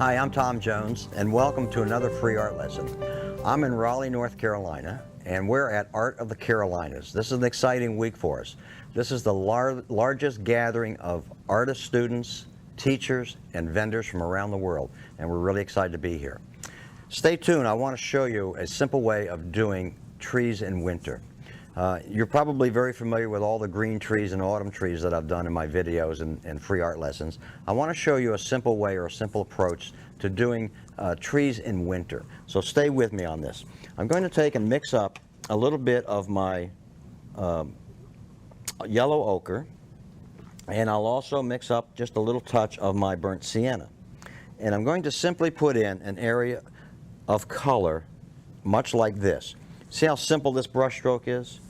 Hi, I'm Tom Jones, and welcome to another free art lesson. I'm in Raleigh, North Carolina, and we're at Art of the Carolinas. This is an exciting week for us. This is the largest gathering of artists, students, teachers, and vendors from around the world, and we're really excited to be here. Stay tuned. I want to show you a simple way of doing trees in winter. You're probably very familiar with all the green trees and autumn trees that I've done in my videos and free art lessons. I want to show you a simple way or a simple approach to doing trees in winter. So stay with me on this. I'm going to take and mix up a little bit of my yellow ochre, and I'll also mix up just a little touch of my burnt sienna. And I'm going to simply put in an area of color much like this. See how simple this brush stroke is?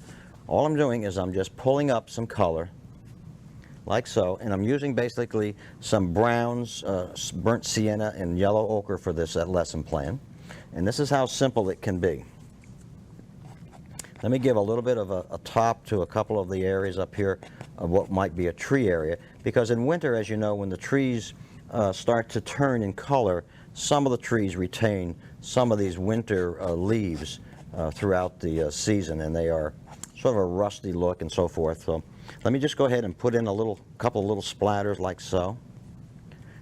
All I'm doing is I'm just pulling up some color like so, and I'm using basically some browns, burnt sienna, and yellow ochre for this lesson plan. And this is how simple it can be. Let me give a little bit of a top to a couple of the areas up here of what might be a tree area, because in winter, as you know, when the trees start to turn in color, some of the trees retain some of these winter leaves throughout the season, and they are sort of a rusty look and so forth. So let me just go ahead and put in a couple of little splatters like so,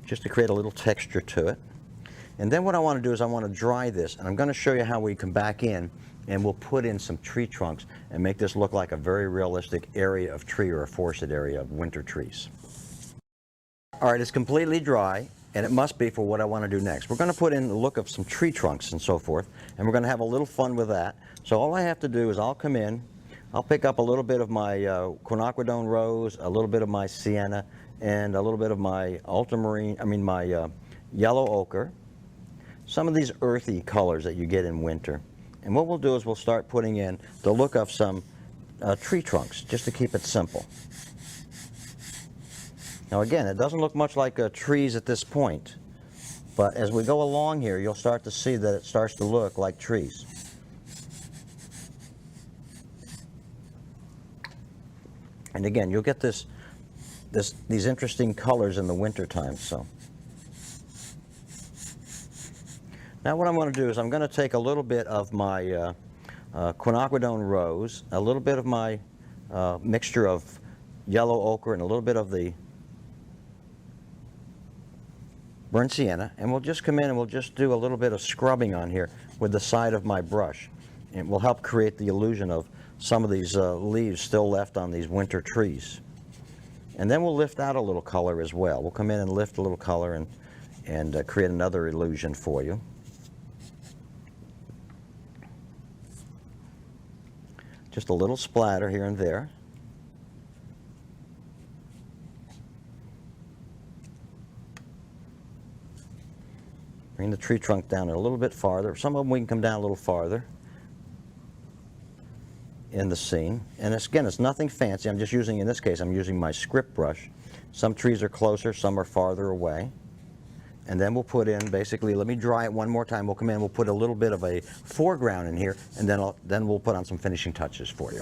just to create a little texture to it. And then what I want to do is I want to dry this, and I'm going to show you how we come back in and we'll put in some tree trunks and make this look like a very realistic area of tree or a forested area of winter trees. All right, it's completely dry, and it must be for what I want to do next. We're going to put in the look of some tree trunks and so forth, and we're going to have a little fun with that. So all I have to do is I'll come in, I'll pick up a little bit of my quinacridone rose, a little bit of my sienna, and a little bit of my my yellow ochre, some of these earthy colors that you get in winter. And what we'll do is we'll start putting in the look of some tree trunks, just to keep it simple. Now again, it doesn't look much like trees at this point, but as we go along here, you'll start to see that it starts to look like trees. And again, you'll get these interesting colors in the winter time. So now what I'm going to do is I'm going to take a little bit of my quinacridone rose, a little bit of my mixture of yellow ochre, and a little bit of the burnt sienna, and we'll just come in and we'll just do a little bit of scrubbing on here with the side of my brush. It will help create the illusion of some of these leaves still left on these winter trees. And then we'll lift out a little color as well. We'll come in and lift a little color and create another illusion for you. Just a little splatter here and there. Bring the tree trunk down a little bit farther. Some of them we can come down a little farther in the scene. And again, it's nothing fancy. I'm just using, in this case, I'm using my script brush. Some trees are closer, some are farther away. And then we'll put in, basically, let me dry it one more time. We'll come in, we'll put a little bit of a foreground in here, and then we'll put on some finishing touches for you.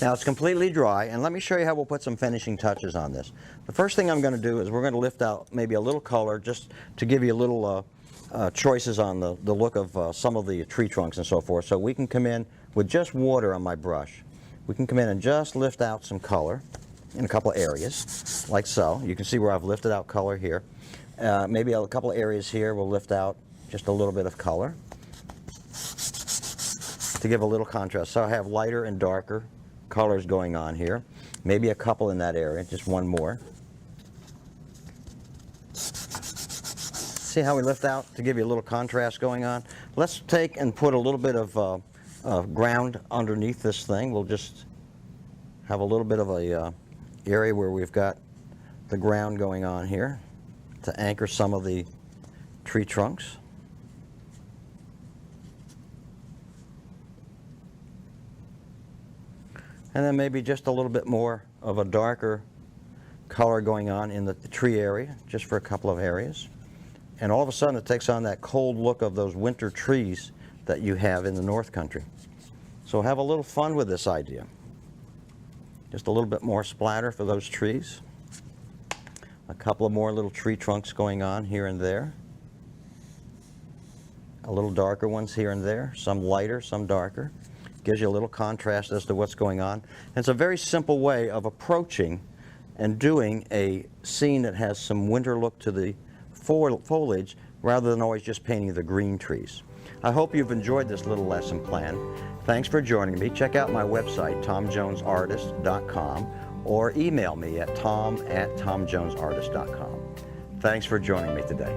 Now it's completely dry, and let me show you how we'll put some finishing touches on this. The first thing I'm going to do is we're going to lift out maybe a little color just to give you a little choices on the look of some of the tree trunks and so forth. So we can come in with just water on my brush. We can come in and just lift out some color in a couple of areas, like so. You can see where I've lifted out color here. Maybe a couple of areas here we'll lift out just a little bit of color to give a little contrast. So I have lighter and darker colors going on here. Maybe a couple in that area, just one more. See how we lift out to give you a little contrast going on? Let's take and put a little bit of ground underneath this thing. We'll just have a little bit of a area where we've got the ground going on here to anchor some of the tree trunks. And then maybe just a little bit more of a darker color going on in the tree area, just for a couple of areas. And all of a sudden it takes on that cold look of those winter trees that you have in the North Country. So have a little fun with this idea. Just a little bit more splatter for those trees. A couple of more little tree trunks going on here and there. A little darker ones here and there, some lighter, some darker. Gives you a little contrast as to what's going on. And it's a very simple way of approaching and doing a scene that has some winter look to the foliage rather than always just painting the green trees. I hope you've enjoyed this little lesson plan. Thanks for joining me. Check out my website, tomjonesartist.com, or email me at tom@tomjonesartist.com. Thanks for joining me today.